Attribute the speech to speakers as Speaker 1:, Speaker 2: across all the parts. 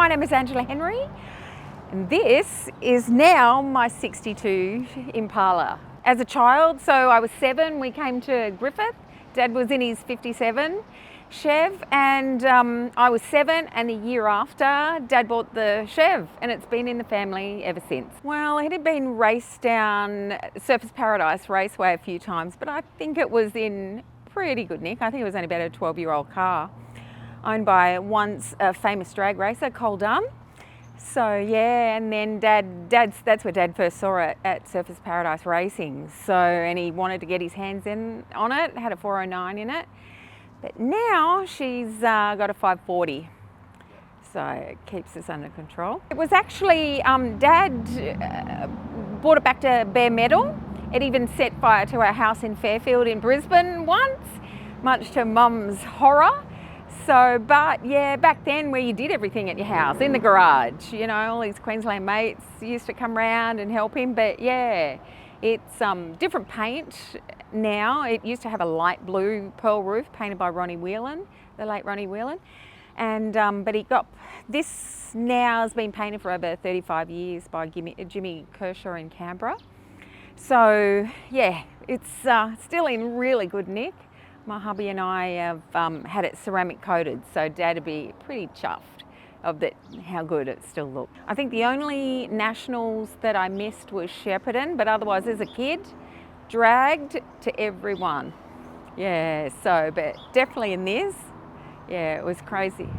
Speaker 1: my name is Angela Henry, and this is now my 62 Impala. As a child, so I was 7, we came to Griffith. Dad was in his 57 Chev, and I was 7, and the year after, Dad bought the Chev, and it's been in the family ever since. Well, it had been raced down Surfers Paradise Raceway a few times, but I think it was in pretty good nick. I think it was only about a 12-year-old car, owned by once a famous drag racer, Holden. So yeah, and then that's where Dad first saw it, at Surfers Paradise Racing. So, and he wanted to get his hands on it, had a 409 in it. But now she's got a 540. So it keeps us under control. It was actually, Dad brought it back to bare metal. It even set fire to our house in Fairfield in Brisbane once, much to Mum's horror. So, but yeah, back then where you did everything at your house, in the garage, you know, all these Queensland mates used to come round and help him. But yeah, it's different paint now. It used to have a light blue pearl roof painted by Ronnie Whelan, the late Ronnie Whelan. And, but he got, this now has been painted for over 35 years by Jimmy Kershaw in Canberra. So yeah, it's still in really good nick. My hubby and I have had it ceramic coated, so Dad would be pretty chuffed of that, how good it still looked. I think the only nationals that I missed was Shepparton, but otherwise as a kid, dragged to everyone. Yeah, so, but definitely in this, yeah, it was crazy.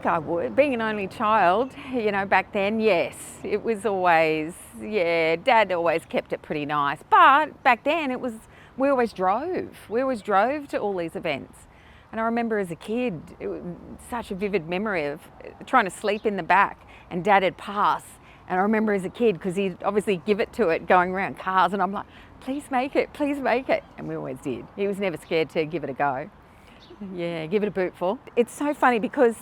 Speaker 1: I would. Being an only child, you know, back then, yes, it was always, yeah, Dad always kept it pretty nice. But back then it was, we always drove to all these events. And I remember as a kid, it was such a vivid memory of trying to sleep in the back and Dad would pass. And I remember as a kid, because he'd obviously give it to it going around cars, and I'm like, please make it, please make it. And we always did. He was never scared to give it a go. Yeah, give it a bootful. It's so funny because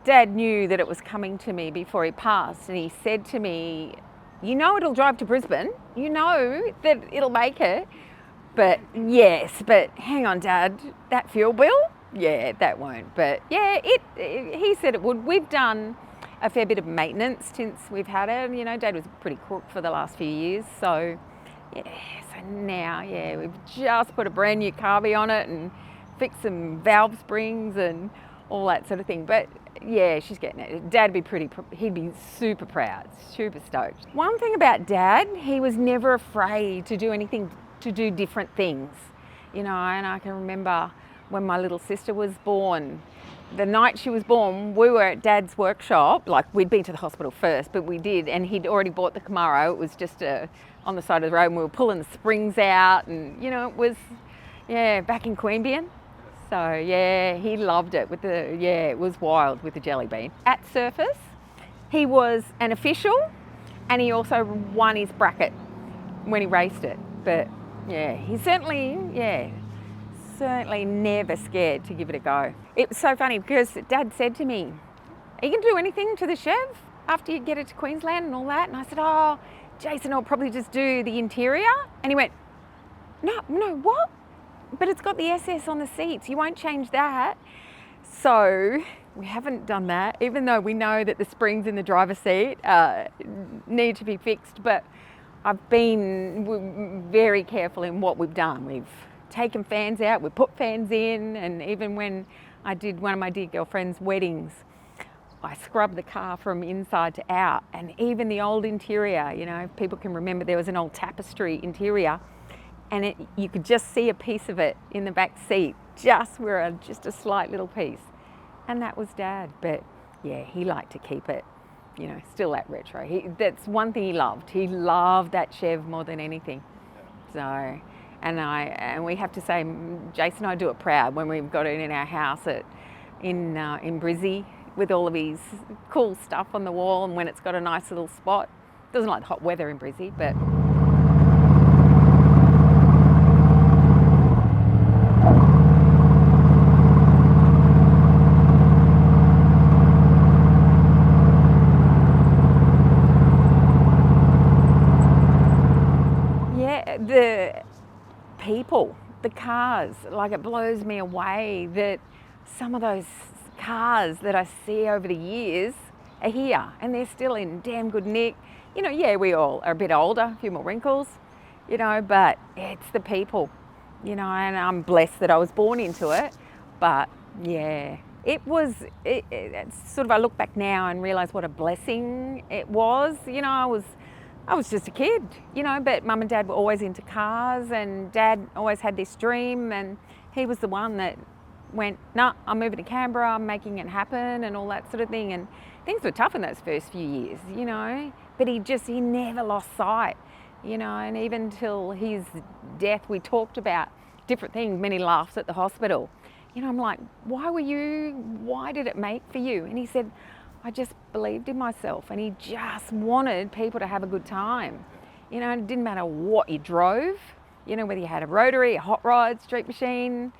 Speaker 1: Dad knew that it was coming to me before he passed, and he said to me, you know it'll drive to Brisbane, you know that it'll make it, but yes, but hang on Dad, that fuel bill? Yeah, that won't, but yeah, he said it would. We've done a fair bit of maintenance since we've had it. You know, Dad was pretty crook for the last few years, so yeah, so now, yeah, we've just put a brand new carby on it and fix some valve springs and all that sort of thing. But yeah, she's getting it. Dad'd be he'd be super proud, super stoked. One thing about Dad, he was never afraid to do anything, to do different things. You know, and I can remember when my little sister was born, the night she was born, we were at Dad's workshop. Like, we'd been to the hospital first, but we did, and he'd already bought the Camaro. It was just on the side of the road, and we were pulling the springs out, and you know, it was, yeah, back in Queanbeyan. So yeah, he loved it with the, yeah, it was wild with the jelly bean. At Surfers, he was an official, and he also won his bracket when he raced it. But yeah, he certainly never scared to give it a go. It was so funny because Dad said to me, are you gonna do anything to the Chev after you get it to Queensland and all that? And I said, oh, Jason, I'll probably just do the interior. And he went, no, what? But it's got the SS on the seats, you won't change that. So we haven't done that, even though we know that the springs in the driver's seat need to be fixed. But I've been very careful in what we've done. We've taken fans out, we've put fans in, and even when I did one of my dear girlfriend's weddings, I scrubbed the car from inside to out. And even the old interior, you know, people can remember there was an old tapestry interior, and you could just see a piece of it in the back seat, just a slight little piece. And that was Dad. But yeah, he liked to keep it, you know, still that retro. That's one thing he loved. He loved that Chev more than anything. So, and we have to say, Jason and I do it proud when we've got it in our house in Brizzy, with all of his cool stuff on the wall, and when it's got a nice little spot. Doesn't like the hot weather in Brizzy, but the cars, like it blows me away that some of those cars that I see over the years are here and they're still in damn good nick. You know, yeah, we all are a bit older, a few more wrinkles, you know, but it's the people, you know, and I'm blessed that I was born into it. But yeah, it's sort of, I look back now and realise what a blessing it was. You know, I was just a kid, you know, but Mum and Dad were always into cars, and Dad always had this dream, and he was the one that went, nah, I'm moving to Canberra, I'm making it happen, and all that sort of thing. And things were tough in those first few years, you know, but he never lost sight, you know, and even till his death, we talked about different things, many laughs at the hospital. You know, I'm like, why did it make for you? And he said, I just believed in myself, and he just wanted people to have a good time. You know, it didn't matter what you drove, you know, whether you had a rotary, a hot rod, street machine,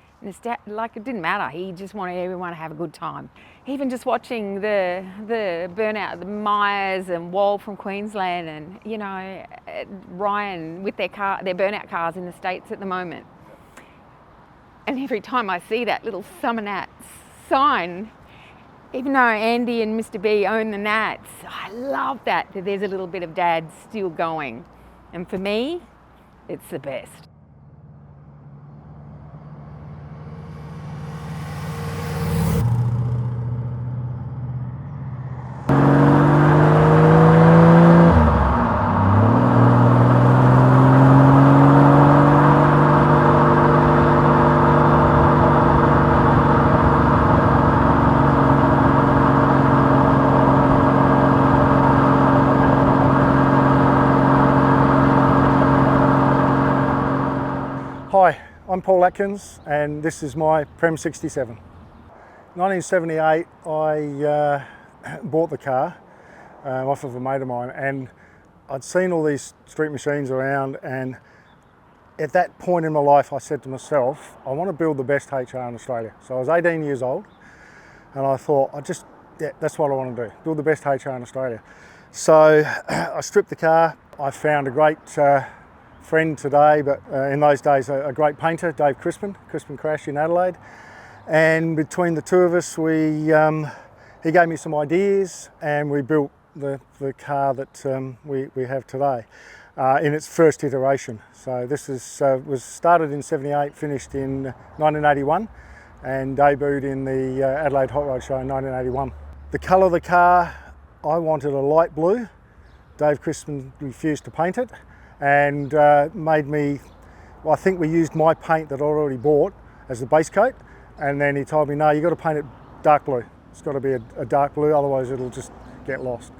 Speaker 1: like it didn't matter. He just wanted everyone to have a good time. Even just watching the burnout, the Myers and Wall from Queensland, and, you know, Ryan with their burnout cars in the States at the moment. And every time I see that little Summernats sign, even though Andy and Mr. B own the Nats, I love that there's a little bit of Dad still going. And for me, it's the best.
Speaker 2: Hi, I'm Paul Atkins, and this is my Prem 67. 1978, I bought the car off of a mate of mine, and I'd seen all these street machines around, and at that point in my life I said to myself, I want to build the best HR in Australia. So I was 18 years old, and I thought, that's what I want to do, build the best HR in Australia. So I stripped the car. I found a great friend today, but in those days a great painter, Dave Crispin Crash in Adelaide, and between the two of us he gave me some ideas, and we built the car that we have today in its first iteration. So this was started in 78, finished in 1981, and debuted in the Adelaide Hot Rod Show in 1981. The colour of the car, I wanted a light blue. Dave Crispin refused to paint it, and made me, well, I think we used my paint that I'd already bought as the base coat, and then he told me, no, you've got to paint it dark blue. It's got to be a dark blue, otherwise it'll just get lost.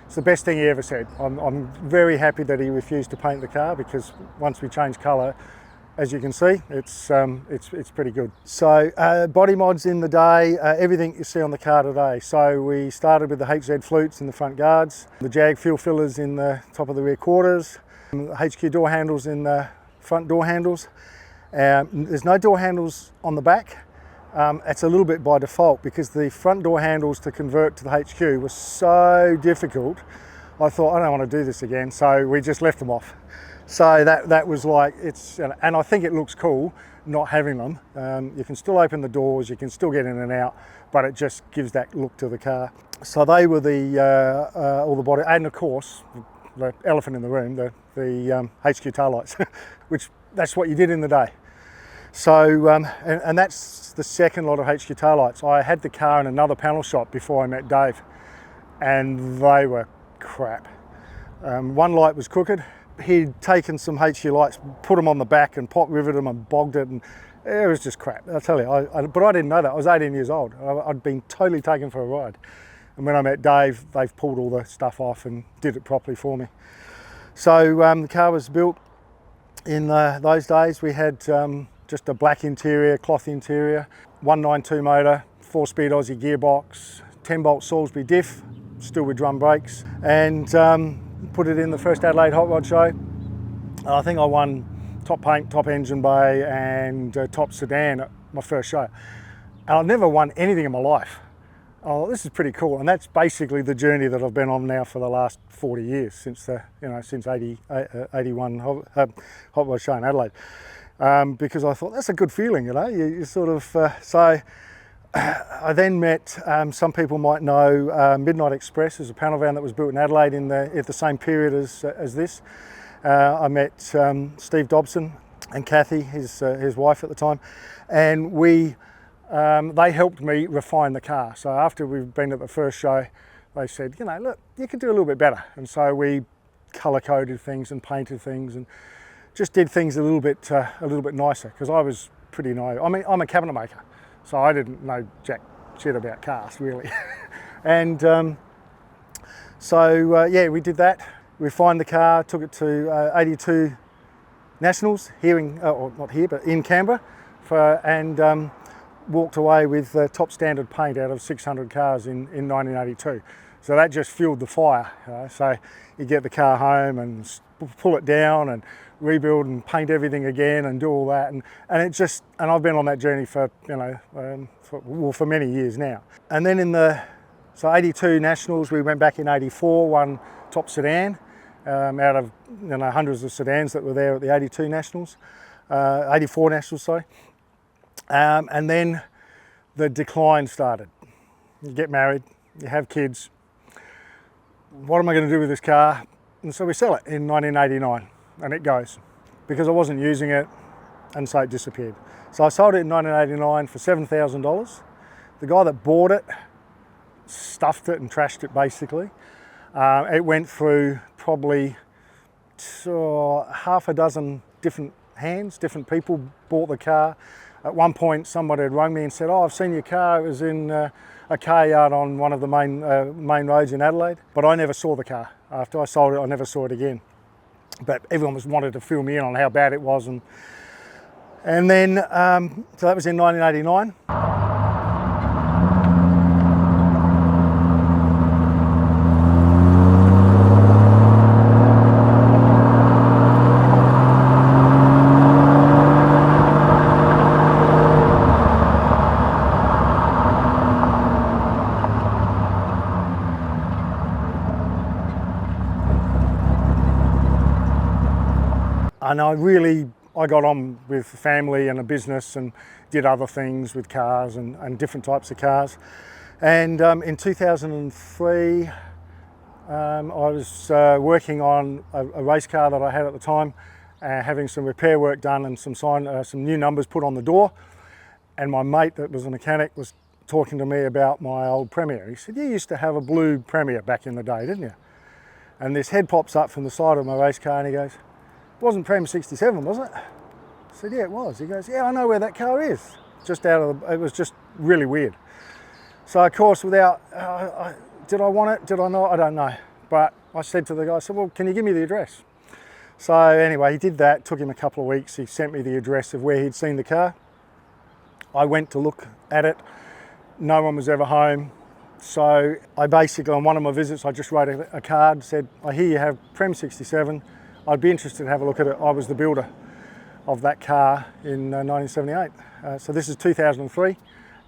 Speaker 2: It's the best thing he ever said. I'm very happy that he refused to paint the car, because once we changed colour, as you can see, it's pretty good. So body mods in the day, everything you see on the car today. So we started with the HZ flutes in the front guards, the Jag fuel fillers in the top of the rear quarters, HQ door handles in the front door handles. There's no door handles on the back. It's a little bit by default, because the front door handles to convert to the HQ were so difficult. I thought, I don't want to do this again, so we just left them off. So that was like, and I think it looks cool not having them. You can still open the doors, you can still get in and out, but it just gives that look to the car. So they were all the body, and of course, the elephant in the room, the HQ taillights, which that's what you did in the day. So, and that's the second lot of HQ taillights. I had the car in another panel shop before I met Dave, and they were crap. One light was crooked. He'd taken some HQ lights, put them on the back and pot riveted them and bogged it, and it was just crap, I'll tell you. But I didn't know that. I was 18 years old. I'd been totally taken for a ride. And when I met Dave, they've pulled all the stuff off and did it properly for me. So the car was built in those days. We had just a black interior, cloth interior, 192 motor, 4-speed Aussie gearbox, 10-bolt Salisbury diff, still with drum brakes, and put it in the first Adelaide Hot Rod Show. I think I won top paint, top engine bay, and top sedan at my first show. And I've never won anything in my life. Oh, this is pretty cool, and that's basically the journey that I've been on now for the last 40 years, since 81 Hot Rod Show in Adelaide. because I thought that's a good feeling, you know. You sort of so. I then met some people might know Midnight Express is a panel van that was built in Adelaide at the same period as this. I met Steve Dobson and Kathy, his wife at the time, and they helped me refine the car. So after we've been at the first show, they said, you know, look, you could do a little bit better. And so we colour coded things and painted things and just did things a little bit nicer, because I was pretty naive. I mean, I'm a cabinet maker, so I didn't know jack shit about cars really. And yeah, we did that. We refined the car, took it to 82 Nationals here or not here, but in Canberra, and walked away with top standard paint out of 600 cars in 1982. So that just fueled the fire. So you get the car home and pull it down and rebuild and paint everything again and do all that, and I've been on that journey for, you know, for many years now. And then so 82 Nationals, we went back in 84, won top sedan out of, you know, hundreds of sedans that were there at the 82 Nationals, 84 Nationals, sorry. And then the decline started. You get married, you have kids. What am I going to do with this car? And so we sell it in 1989, and it goes, because I wasn't using it, and so it disappeared. So I sold it in 1989 for $7,000. The guy that bought it stuffed it and trashed it basically. It went through probably half a dozen different hands, different people bought the car. At one point, somebody had rung me and said, "Oh, I've seen your car. It was in a car yard on one of the main roads in Adelaide." But I never saw the car. After I sold it, I never saw it again. But everyone wanted to fill me in on how bad it was, and then so that was in 1989. And I got on with family and a business and did other things with cars and different types of cars. And in 2003, I was working on a race car that I had at the time, having some repair work done and some new numbers put on the door. And my mate that was a mechanic was talking to me about my old Premier. He said, "You used to have a blue Premier back in the day, didn't you?" And this head pops up from the side of my race car and he goes, "It wasn't Prem 67, was it?" I said, "Yeah, it was." He goes, "Yeah, I know where that car is." It was just really weird. So of course, did I want it? Did I not? I don't know. But I said to the guy, I said, "Well, can you give me the address?" So anyway, he did that. Took him a couple of weeks. He sent me the address of where he'd seen the car. I went to look at it. No one was ever home. So I basically, on one of my visits, I just wrote a card, said, "I hear you have Prem 67. I'd be interested to have a look at it." I was the builder of that car in 1978. So this is 2003,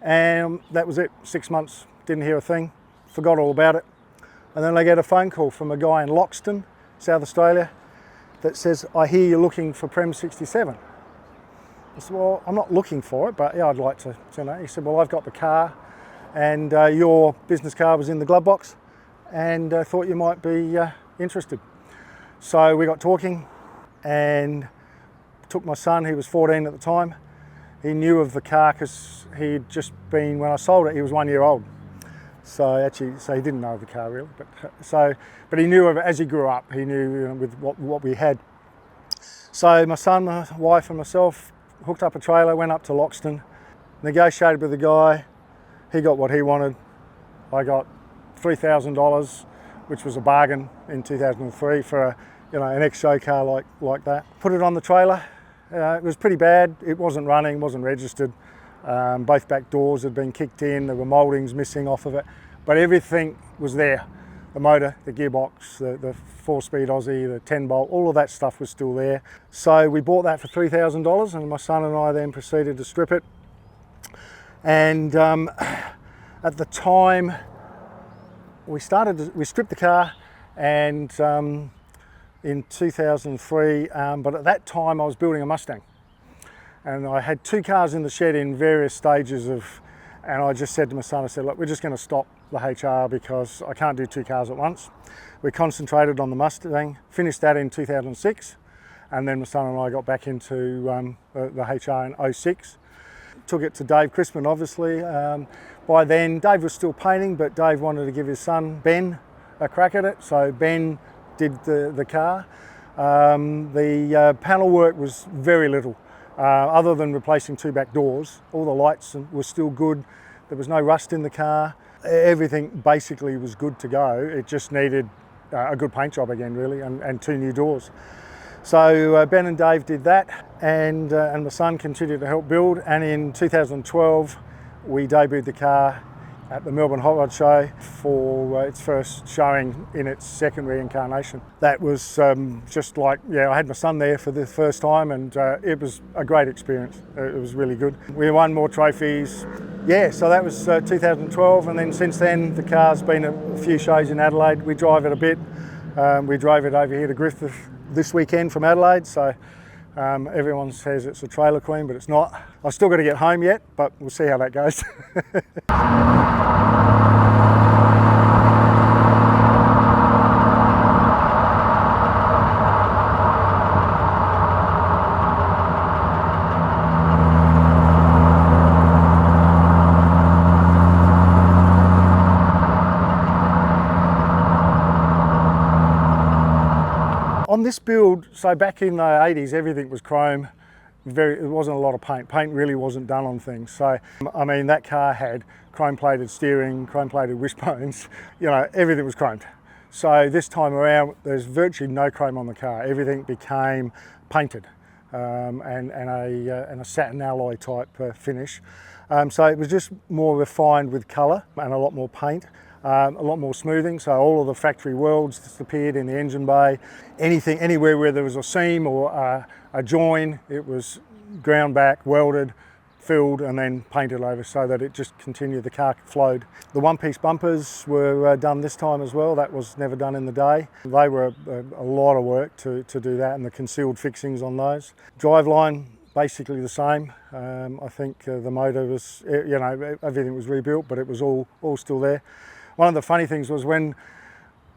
Speaker 2: and that was it. 6 months, didn't hear a thing, forgot all about it. And then I get a phone call from a guy in Loxton, South Australia, that says, "I hear you're looking for Prem 67. I said, "Well, I'm not looking for it, but yeah, I'd like to, you know." He said, "Well, I've got the car, and your business car was in the glove box, and I thought you might be interested." So we got talking and took my son, he was 14 at the time. He knew of the car because he'd just been, when I sold it, he was 1 year old. So he didn't know of the car really, but he knew of it as he grew up. He knew, you know, with what we had. So my son, my wife and myself hooked up a trailer, went up to Loxton, negotiated with the guy. He got what he wanted. I got $3,000, which was a bargain in 2003 for an ex-show car like that. Put it on the trailer. It was pretty bad. It wasn't running, wasn't registered. Both back doors had been kicked in. There were mouldings missing off of it, but everything was there. The motor, the gearbox, the 4-speed Aussie, the 10-bolt, all of that stuff was still there. So we bought that for $3,000, and my son and I then proceeded to strip it. And at the time, we stripped the car, and in 2003, but at that time I was building a Mustang. And I had 2 cars in the shed in various stages and I just said to my son, I said, look, we're just going to stop the HR because I can't do 2 cars at once. We concentrated on the Mustang, finished that in 2006, and then my son and I got back into the HR in 06. Took it to Dave Crispin, obviously. By then, Dave was still painting, but Dave wanted to give his son, Ben, a crack at it, so Ben did the car. The panel work was very little. Other than replacing 2 back doors, all the lights were still good. There was no rust in the car. Everything basically was good to go. It just needed a good paint job again, really, and 2 new doors. So Ben and Dave did that, and my son continued to help build. And in 2012, we debuted the car at the Melbourne Hot Rod Show for its first showing in its second reincarnation. That was just like, I had my son there for the first time, and it was a great experience. It was really good. We won more trophies. So that was 2012, and then since then the car's been at a few shows in Adelaide. We drive it a bit. We drove it over here to Griffith this weekend from Adelaide, so everyone says it's a trailer queen, but it's not. I've still got to get home yet, but we'll see how that goes. On this build, so back in the 80s, everything was chrome. There wasn't a lot of paint. Paint really wasn't done on things. So, I mean, that car had chrome-plated steering, chrome-plated wishbones, everything was chromed. So this time around, there's virtually no chrome on the car. Everything became painted and a satin alloy type finish. So it was just more refined with colour and a lot more paint. A lot more smoothing, so all of the factory welds disappeared in the engine bay. Anywhere where there was a seam or a join, it was ground back, welded, filled, and then painted over so that it just continued, the car flowed. The one-piece bumpers were done this time as well. That was never done in the day. They were a lot of work to do that, and the concealed fixings on those. Driveline, basically the same. I think the motor was, everything was rebuilt, but it was all still there. One of the funny things was when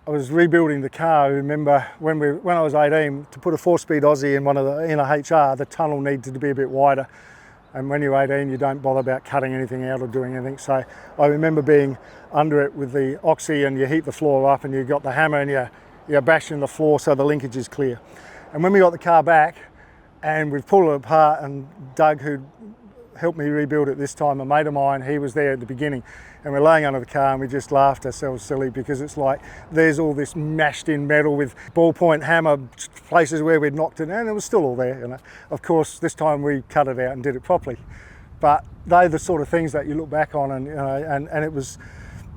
Speaker 2: I was rebuilding the car, I remember when I was 18, to put a 4-speed Aussie in a HR, the tunnel needed to be a bit wider. And when you're 18, you don't bother about cutting anything out or doing anything. So I remember being under it with the oxy, and you heat the floor up and you got the hammer and you're bashing the floor so the linkage is clear. And when we got the car back and we've pulled it apart, and Doug, who helped me rebuild it this time, a mate of mine, he was there at the beginning, and we're laying under the car and we just laughed ourselves silly, because it's like there's all this mashed in metal with ballpoint hammer places where we'd knocked it, and it was still all there. Of course, this time we cut it out and did it properly, but they're the sort of things that you look back on, and it was,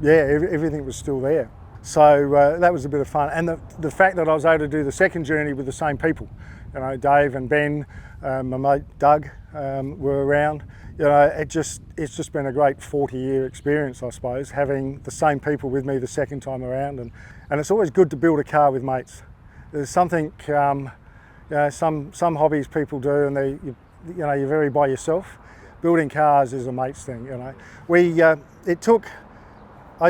Speaker 2: everything was still there. So that was a bit of fun, and the fact that I was able to do the second journey with the same people, Dave and Ben, my mate Doug were around. It's just been a great 40-year experience, I suppose, having the same people with me the second time around, and it's always good to build a car with mates. There's something, some hobbies people do, and you're very by yourself. Building cars is a mates thing. It took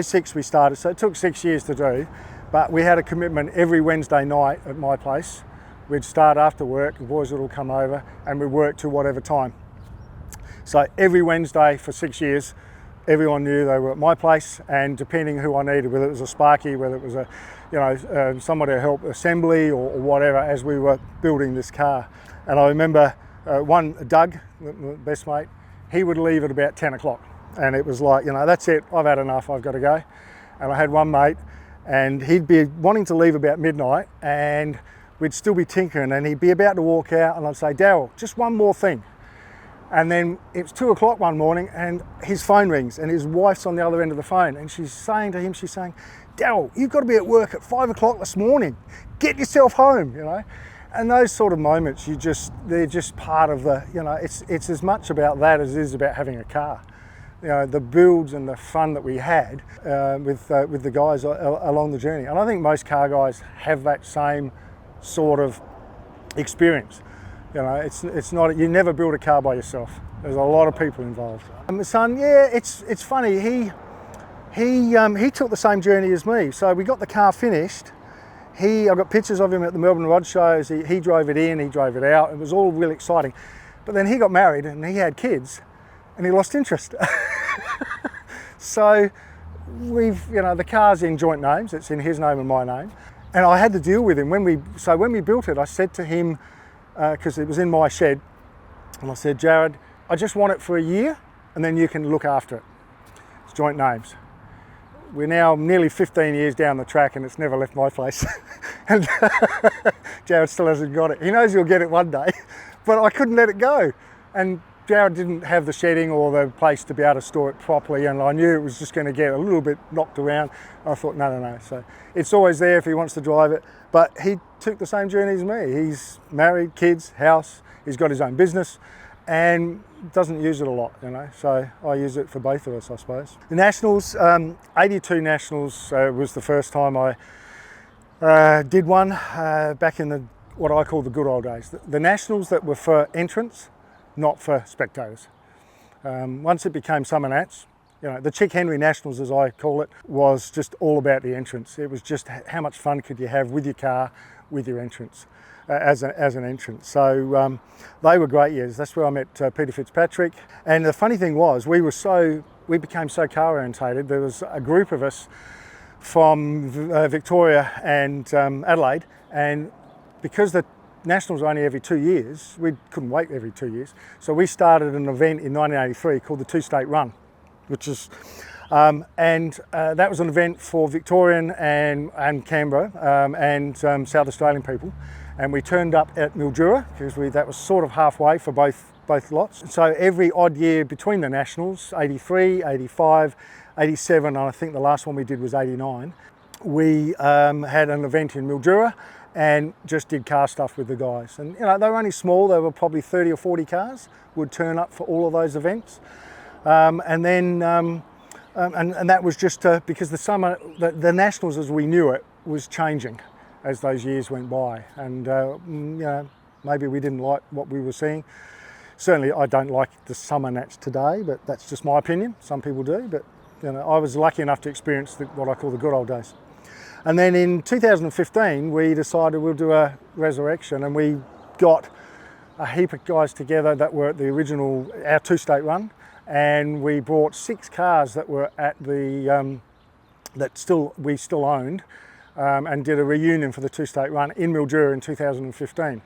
Speaker 2: 06 we started, so it took 6 years to do, but we had a commitment every Wednesday night at my place. We'd start after work, the boys would all come over, and we'd work to whatever time. So every Wednesday for 6 years, everyone knew they were at my place, and depending who I needed, whether it was a sparky, whether it was somebody to help assembly or whatever, as we were building this car. And I remember Doug, the best mate, he would leave at about 10 o'clock. And it was like, that's it, I've had enough, I've got to go. And I had one mate, and he'd be wanting to leave about midnight, and we'd still be tinkering, and he'd be about to walk out, and I'd say, Darryl, just one more thing. And then it's 2 o'clock one morning, and his phone rings, and his wife's on the other end of the phone, and she's saying, Darryl, you've got to be at work at 5 o'clock this morning. Get yourself home, And those sort of moments, they're just part of the, it's as much about that as it is about having a car. The builds and the fun that we had with the guys along the journey. And I think most car guys have that same sort of experience. You know, it's not, you never build a car by yourself. There's a lot of people involved. My son, yeah, it's funny. He took the same journey as me. So we got the car finished. I've got pictures of him at the Melbourne Rod shows. He drove it in, he drove it out. It was all really exciting. But then he got married and he had kids, and he lost interest. So the car's in joint names. It's in his name and my name. And I had to deal with him when we built it. I said to him, because it was in my shed, and I said, Jared, I just want it for a year and then you can look after it. It's joint names. We're now nearly 15 years down the track and it's never left my place. And Jared still hasn't got it. He knows he'll get it one day, but I couldn't let it go. And Jared didn't have the shedding or the place to be able to store it properly, and I knew it was just going to get a little bit knocked around. I thought, no. So it's always there if he wants to drive it. But he took the same journey as me. He's married, kids, house, he's got his own business and doesn't use it a lot, So I use it for both of us, I suppose. The Nationals, 82 Nationals was the first time I did one back in what I call the good old days. The Nationals that were for entrants, not for spectators. Once it became Summernats, the Chick Henry Nationals, as I call it, was just all about the entrance. It was just how much fun could you have with your car, with your entrance, as an entrance. So they were great years. That's where I met Peter Fitzpatrick. And the funny thing was, we became so car orientated. There was a group of us from Victoria and Adelaide, and because the Nationals are only every 2 years, we couldn't wait every 2 years. So we started an event in 1983 called the Two-State Run, which is, that was an event for Victorian and Canberra and South Australian people. And we turned up at Mildura because that was sort of halfway for both lots. So every odd year between the Nationals, 83, 85, 87, and I think the last one we did was 89, we had an event in Mildura and just did car stuff with the guys. And they were only small, there were probably 30 or 40 cars would turn up for all of those events. And that was just because the Nationals as we knew it was changing as those years went by. And maybe we didn't like what we were seeing. Certainly I don't like the Summernats today, but that's just my opinion. Some people do, but I was lucky enough to experience what I call the good old days. And then in 2015, we decided we'll do a resurrection, and we got a heap of guys together that were at the original, our two-state run, and we brought 6 cars that were at the, we still owned, and did a reunion for the two-state run in Mildura in 2015.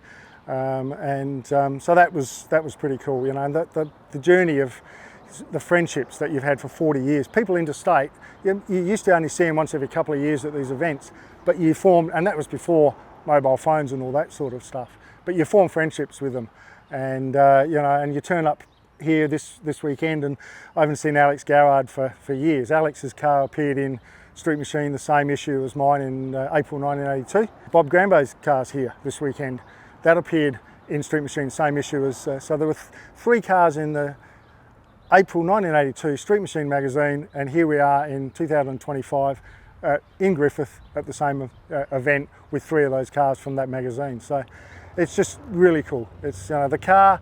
Speaker 2: So that was pretty cool, the journey of the friendships that you've had for 40 years. People interstate, you used to only see them once every couple of years at these events, but you formed, and that was before mobile phones and all that sort of stuff, but you form friendships with them. And and you turn up here this weekend, and I haven't seen Alex Garrard for years. Alex's car appeared in Street Machine, the same issue as mine, in April 1982. Bob Grandau's car's here this weekend. That appeared in Street Machine, same issue as, so there were 3 cars in the April 1982 Street Machine magazine, and here we are in 2025 in Griffith at the same event with 3 of those cars from that magazine. So it's just really cool. It's the car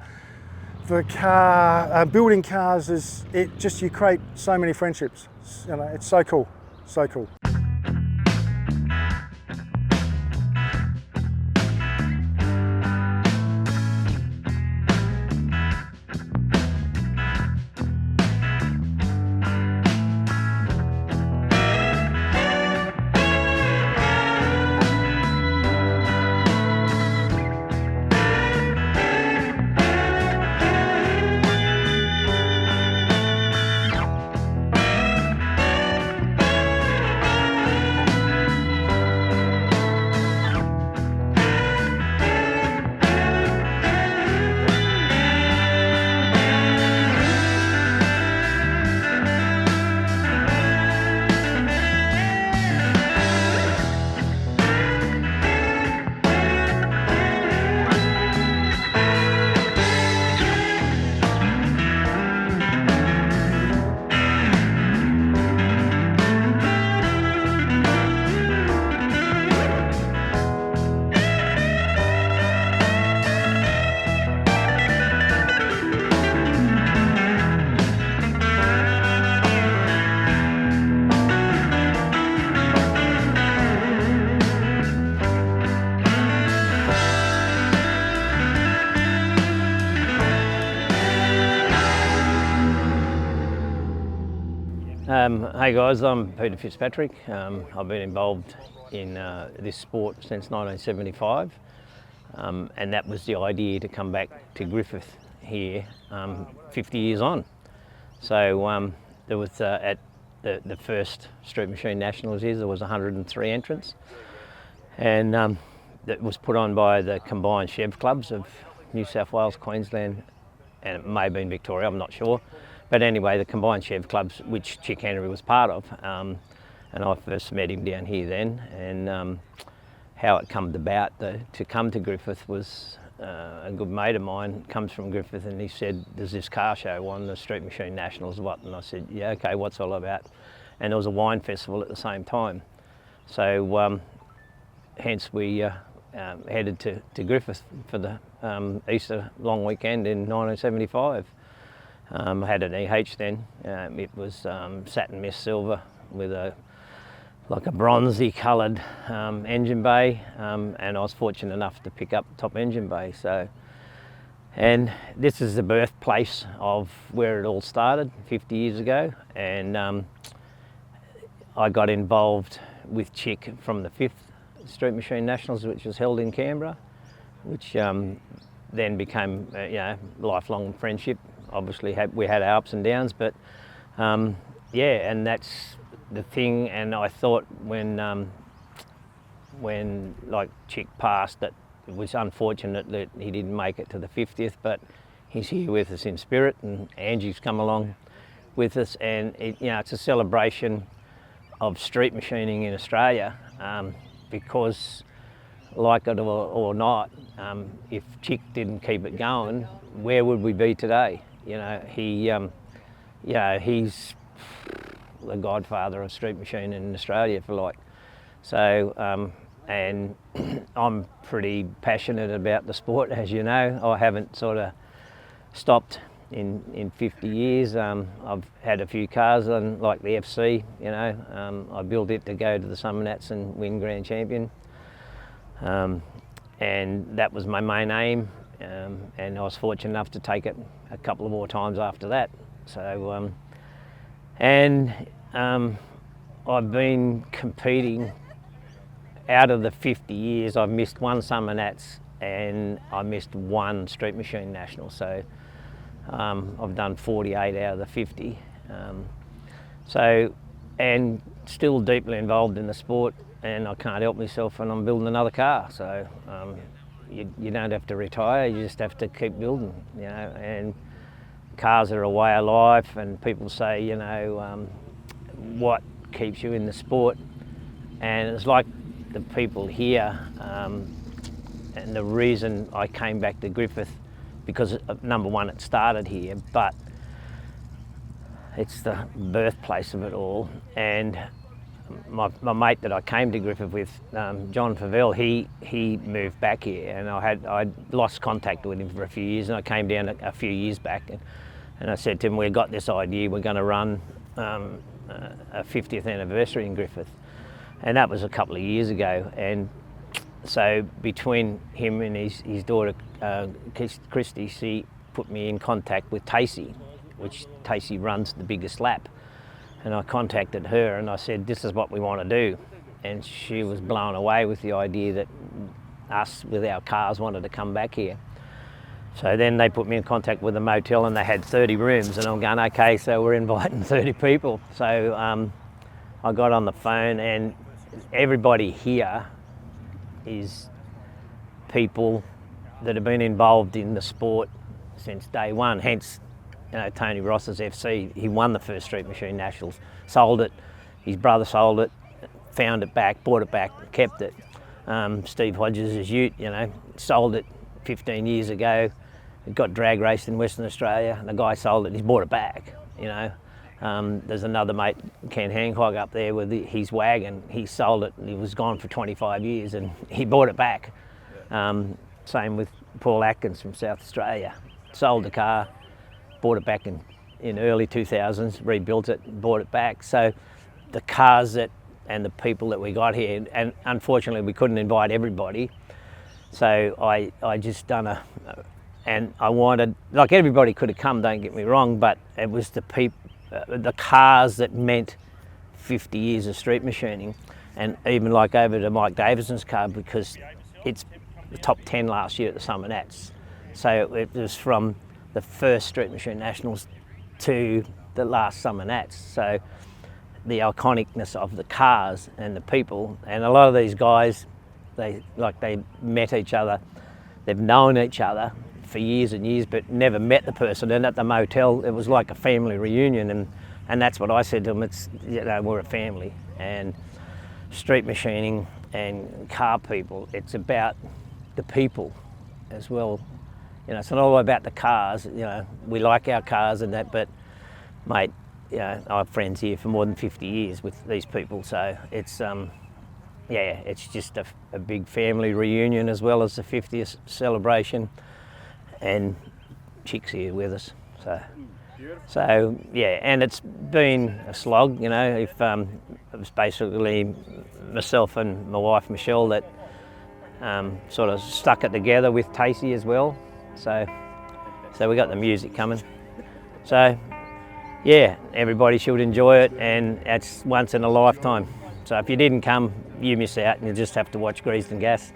Speaker 2: building cars you create so many friendships. It's so cool, so cool.
Speaker 3: Hey guys, I'm Peter Fitzpatrick. I've been involved in this sport since 1975, and that was the idea to come back to Griffith here 50 years on. So there was at the first Street Machine Nationals there was 103 entrants, and that was put on by the combined Chev clubs of New South Wales, Queensland, and it may have been Victoria, I'm not sure. But anyway, the combined Chev clubs, which Chick Henry was part of, and I first met him down here then, and how it come about to come to Griffith was a good mate of mine comes from Griffith, and he said, there's this car show on, the Street Machine Nationals, what? And I said, yeah, okay, what's it all about? And there was a wine festival at the same time. So hence we headed to Griffith for the Easter long weekend in 1975. I had an EH then. It was satin mist silver with like a bronzy coloured engine bay, and I was fortunate enough to pick up the top engine bay. So, and this is the birthplace of where it all started 50 years ago, and I got involved with Chick from the 5th Street Machine Nationals, which was held in Canberra, which then became lifelong friendship. Obviously we had our ups and downs, but yeah, and that's the thing. And I thought when like Chick passed, that it was unfortunate that he didn't make it to the 50th, but he's here with us in spirit, and Angie's come along with us, and it's a celebration of street machining in Australia, because like it or not, if Chick didn't keep it going, where would we be today? He's the godfather of street machining in Australia, if you like. So, and I'm pretty passionate about the sport, as you know. I haven't sort of stopped in 50 years. I've had a few cars on, like the FC, I built it to go to the Summernats and win Grand Champion. And that was my main aim, and I was fortunate enough to take it a couple of more times after that. So, I've been competing. Out of the 50 years, I've missed one Summernats and I missed one Street Machine National. So I've done 48 out of the 50. So, and still deeply involved in the sport, and I can't help myself, and I'm building another car. So you don't have to retire, you just have to keep building, and cars are a way of life. And people say, what keeps you in the sport? And it's like the people here, and the reason I came back to Griffith, because number one, it started here, but it's the birthplace of it all. And my mate that I came to Griffith with, John Favell, he moved back here, and I'd lost contact with him for a few years, and I came down a few years back, and I said to him, we've got this idea, we're going to run a 50th anniversary in Griffith. And that was a couple of years ago. And so between him and his daughter, Christy, she put me in contact with Tacey, which Tacey runs the biggest lap. And I contacted her and I said, this is what we want to do. And she was blown away with the idea that us with our cars wanted to come back here. So then they put me in contact with a motel, and they had 30 rooms, and I'm going, okay, so we're inviting 30 people. So I got on the phone, and everybody here is people that have been involved in the sport since day one. Hence, Tony Ross's FC, he won the first Street Machine Nationals, sold it, his brother sold it, found it back, bought it back, kept it. Steve Hodge's ute, sold it 15 years ago. It got drag raced in Western Australia, and the guy sold it, he's bought it back, There's another mate, Ken Hancock, up there with his wagon. He sold it, and he was gone for 25 years, and he bought it back. Same with Paul Atkins from South Australia. Sold the car, bought it back in early 2000s, rebuilt it, bought it back. So the cars and the people that we got here, and unfortunately we couldn't invite everybody. So I just done and I wanted, like everybody could have come, don't get me wrong, but it was the the cars that meant 50 years of street machining, and even like over to Mike Davidson's car, because it's the top 10 last year at the Summernats. So it was from the first Street Machine Nationals to the last Summernats. So the iconicness of the cars and the people, and a lot of these guys, they met each other, they've known each other for years and years, but never met the person. And at the motel, it was like a family reunion, and that's what I said to them. It's, you know, we're a family, and street machining and car people, it's about the people as well. You know, it's not all about the cars. You know, we like our cars and that, but mate, you know, I have friends here for more than 50 years with these people, so it's yeah, it's just a big family reunion as well as the 50th celebration, and Chick's here with us, so yeah, and it's been a slog. You know, if it was basically myself and my wife Michelle that sort of stuck it together with Tacey as well. So we got the music coming. So yeah, everybody should enjoy it, and it's once in a lifetime. So if you didn't come, you miss out, and you just have to watch Greased and Gas.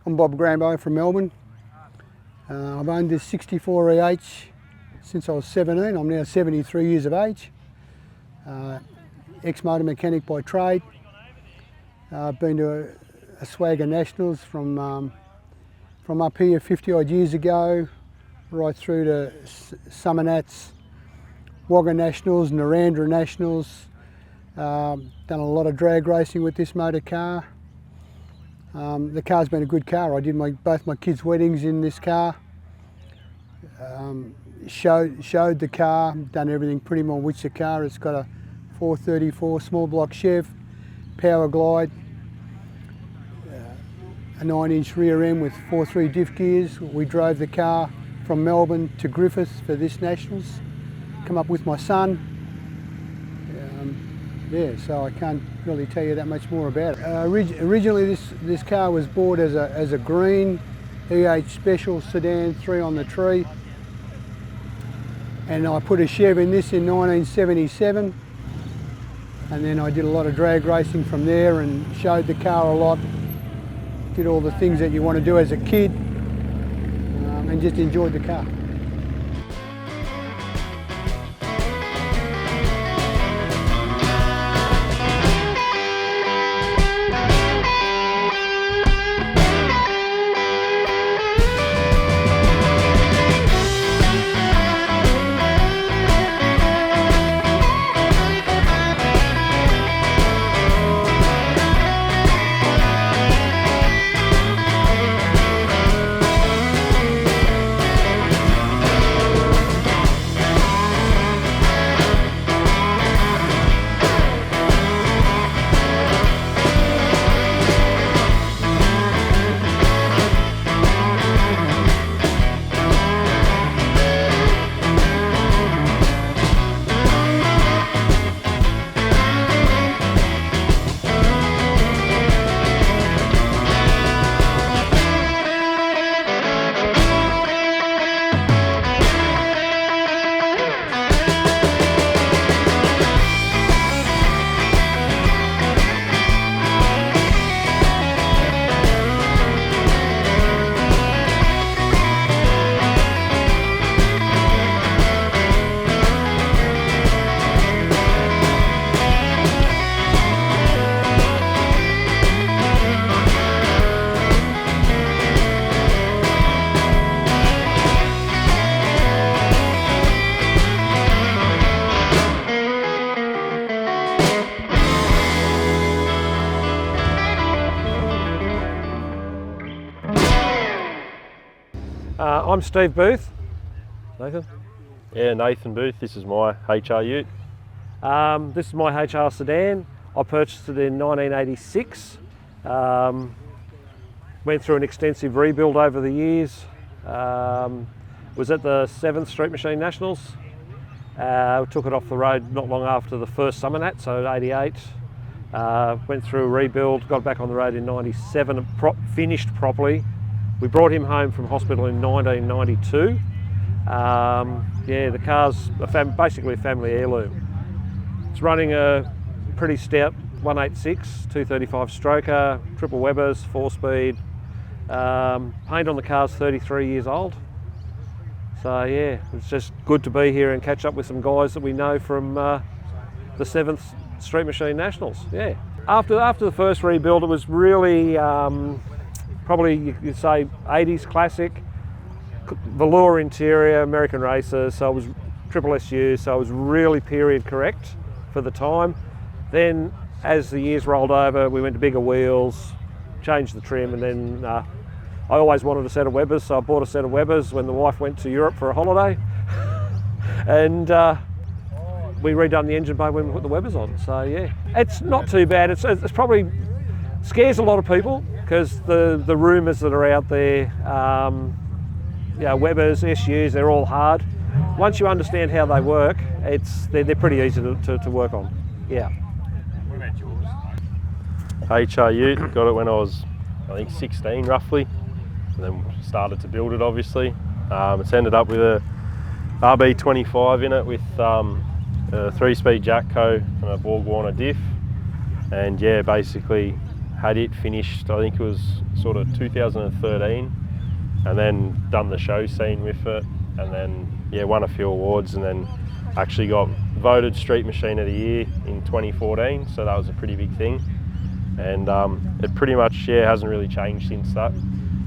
Speaker 4: I'm Bob Grandau from Melbourne. I've owned this 64 EH since I was 17. I'm now 73 years of age. Ex-motor mechanic by trade. I've been to a swag of nationals from up here 50 odd years ago, right through to Summernats, Wagga Nationals, Narrandera Nationals. Done a lot of drag racing with this motor car. The car's been a good car. I did both my kids' weddings in this car. Showed the car, done everything pretty much with the car. It's got a 434 small block Chev, power glide, a 9-inch rear end with 4.3 diff gears. We drove the car from Melbourne to Griffith for this Nationals. Come up with my son. Yeah, so I can't really tell you that much more about it. Originally this car was bought as a green EH Special Sedan 3 on the tree, and I put a Chev in this in 1977, and then I did a lot of drag racing from there and showed the car a lot, did all the things that you want to do as a kid, and just enjoyed the car.
Speaker 5: I'm Steve Booth. Nathan?
Speaker 6: Yeah, Nathan Booth. This is my HR Ute.
Speaker 5: This is my HR Sedan. I purchased it in 1986. Went through an extensive rebuild over the years. Was at the 7th Street Machine Nationals. Took it off the road not long after the first Summernats, so 88. Went through a rebuild, got back on the road in 97, finished properly. We brought him home from hospital in 1992. Yeah, the car's basically a family heirloom. It's running a pretty stout 186, 235 stroker, triple Webbers, 4-speed. Paint on the car's 33 years old. So yeah, it's just good to be here and catch up with some guys that we know from the 7th Street Machine Nationals. Yeah. After the first rebuild, it was really probably you could say 80s classic, velour interior, American racer. So it was triple SU, so it was really period correct for the time. Then as the years rolled over, we went to bigger wheels, changed the trim, and then I always wanted a set of Webbers, so I bought a set of Webbers when the wife went to Europe for a holiday. And we redone the engine bay when we put the Webbers on. So yeah, it's not too bad. It's probably scares a lot of people because the rumours that are out there, Webbers, SUs, they're all hard. Once you understand how they work, they're pretty easy to work on. Yeah.
Speaker 6: What about yours? HR Ute, got it when I was, I think, 16 roughly. And then started to build it, obviously. It's ended up with a RB25 in it with a 3-speed Jatco and a Borg Warner diff. And yeah, basically had it finished, I think it was sort of 2013, and then done the show scene with it, and then yeah, won a few awards, and then actually got voted Street Machine of the Year in 2014, so that was a pretty big thing. And it pretty much hasn't really changed since that.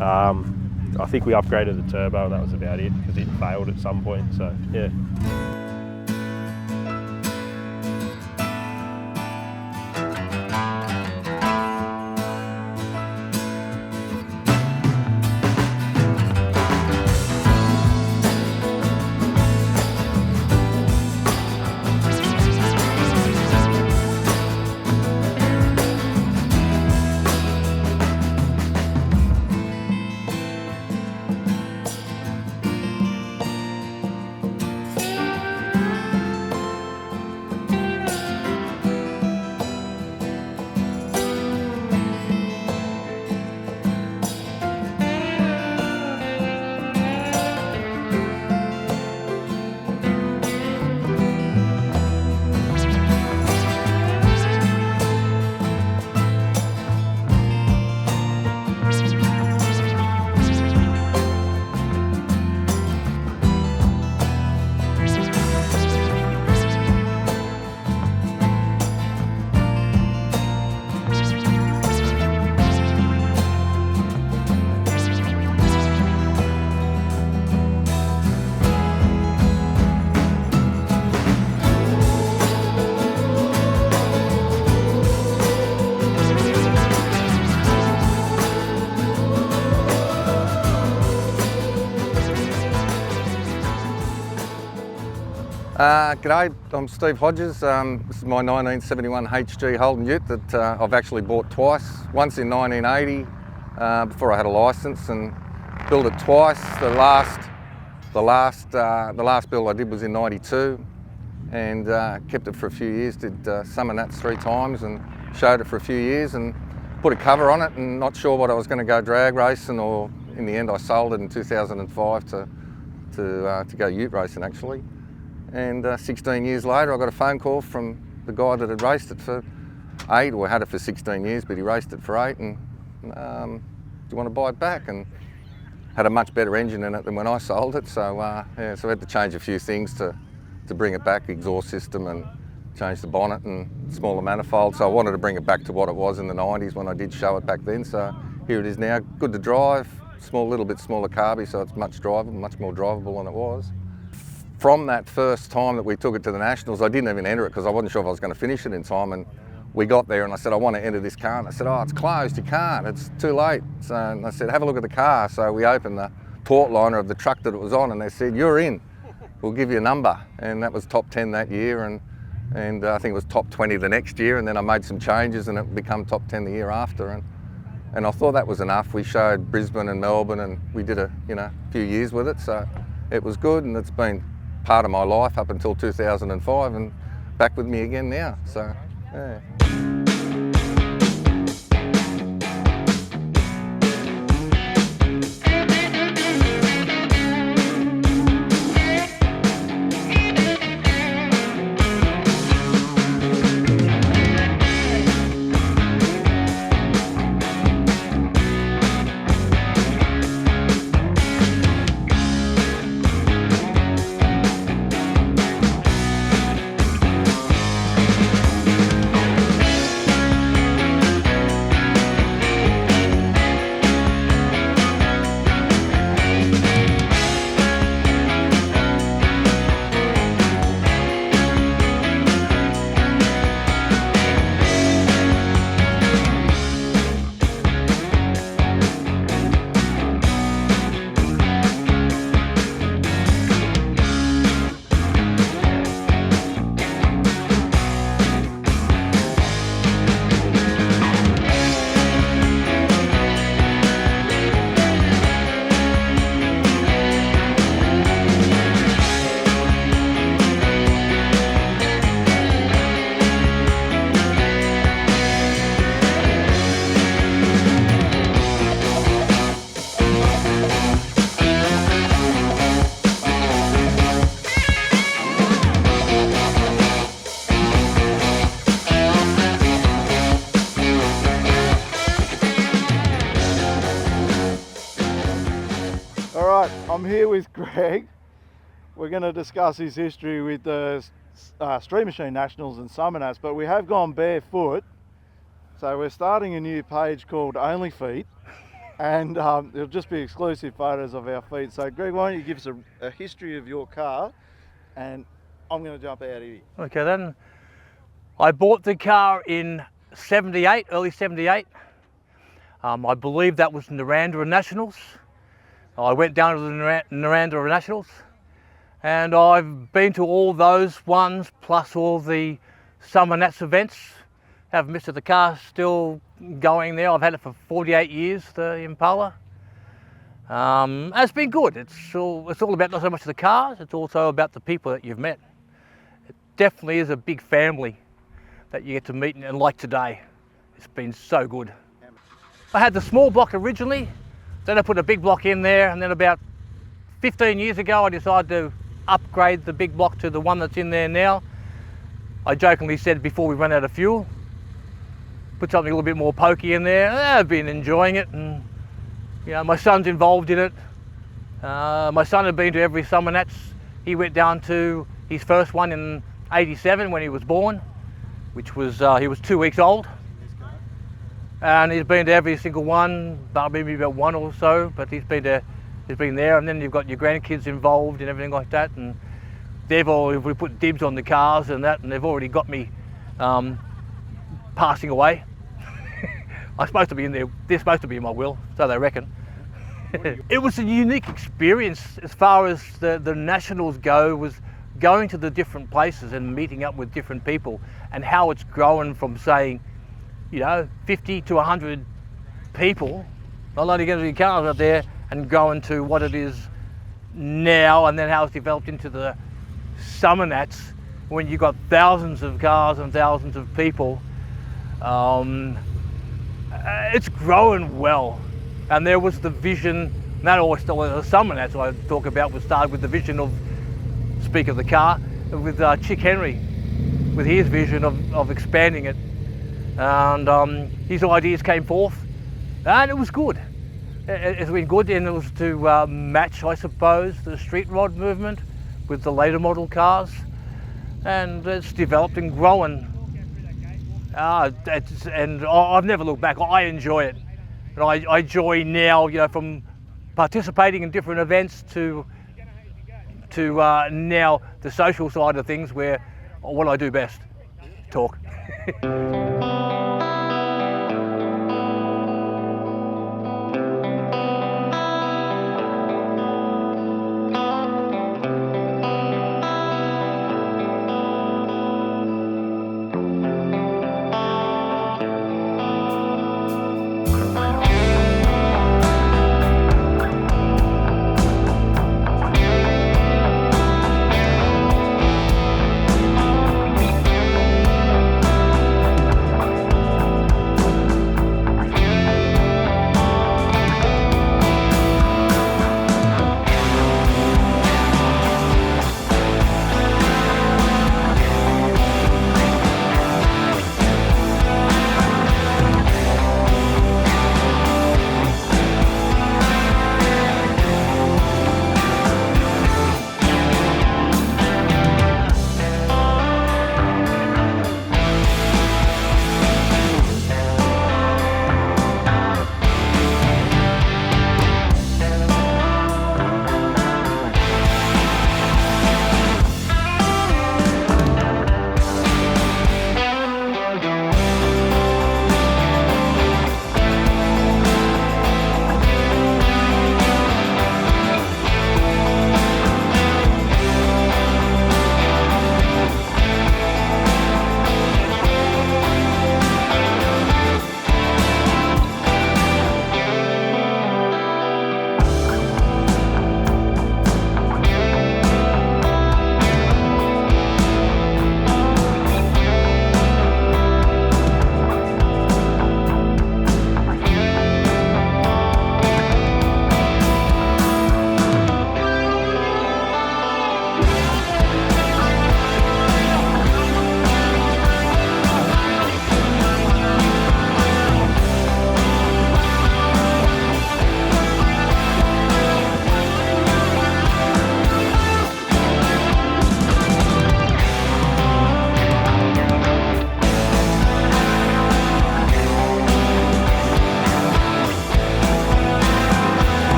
Speaker 6: I think we upgraded the turbo, and that was about it because it failed at some point, so yeah.
Speaker 7: G'day, I'm Steve Hodges. This is my 1971 HG Holden Ute that I've actually bought twice. Once in 1980 before I had a licence, and built it twice. The last build I did was in 92, and kept it for a few years. Did Summernats 3 times and showed it for a few years and put a cover on it, and not sure what I was going to go drag racing, or in the end I sold it in 2005 to go ute racing actually. And 16 years later, I got a phone call from the guy that had raced it for 8, or had it for 16 years, but he raced it for 8, and do you want to buy it back? And had a much better engine in it than when I sold it, so yeah, so I had to change a few things to bring it back, the exhaust system, and change the bonnet and smaller manifold. So I wanted to bring it back to what it was in the 90s when I did show it back then. So here it is now, good to drive, little bit smaller carby, so it's much more drivable than it was. From that first time that we took it to the Nationals, I didn't even enter it because I wasn't sure if I was going to finish it in time. And we got there and I said, I want to enter this car. And I said, oh, it's closed, you can't, it's too late. So, and I said, have a look at the car. So we opened the taut liner of the truck that it was on, and they said, "You're in, we'll give you a number." And that was top 10 that year, and I think it was top 20 the next year, and then I made some changes and it became top 10 the year after. And I thought that was enough. We showed Brisbane and Melbourne, and we did a few years with it, so it was good, and it's been part of my life up until 2005 and back with me again now, so yeah.
Speaker 8: I'm here with Greg. We're going to discuss his history with the Street Machine Nationals and Summernats, but we have gone barefoot. So we're starting a new page called Only Feet, and it'll just be exclusive photos of our feet. So Greg, why don't you give us a history of your car, and I'm going to jump out of here.
Speaker 9: Okay then. I bought the car in 78, early 78. I believe that was Grandau Nationals. I went down to the Grandau Nationals, and I've been to all those ones, plus all the Summernats events. Haven't missed it. The car's still going there. I've had it for 48 years, the Impala. It's been good. It's all about not so much the cars, it's also about the people that you've met. It definitely is a big family that you get to meet, and like today, it's been so good. I had the small block originally, then I put a big block in there, and then about 15 years ago I decided to upgrade the big block to the one that's in there now. I jokingly said before we run out of fuel, put something a little bit more pokey in there. I've been enjoying it, and you know, my son's involved in it. My son had been to every Summernats. He went down to his first one in '87 when he was born, which was, he was 2 weeks old. And he's been to every single one, maybe about one or so, but he's been there, and then you've got your grandkids involved and everything like that, and we put dibs on the cars and that, and they've already got me passing away. I'm supposed to be in there, they're supposed to be in my will, so they reckon. It was a unique experience as far as the Nationals go, was going to the different places and meeting up with different people, and how it's grown from, saying, you know, 50 to 100 people, not only getting cars out there, and going to what it is now, and then how it's developed into the Summernats, when you've got thousands of cars and thousands of people. It's growing well, and there was the vision, that always the Summernats I talk about was started with the vision of, speak of the car, with Chick Henry, with his vision of expanding it. And his ideas came forth, and it was good. It's been good, and it was to match, I suppose, the street rod movement with the later model cars, and it's developed and grown. And I've never looked back. I enjoy it, and I enjoy now, you know, from participating in different events to now the social side of things, where what I do best, talk.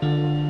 Speaker 10: you.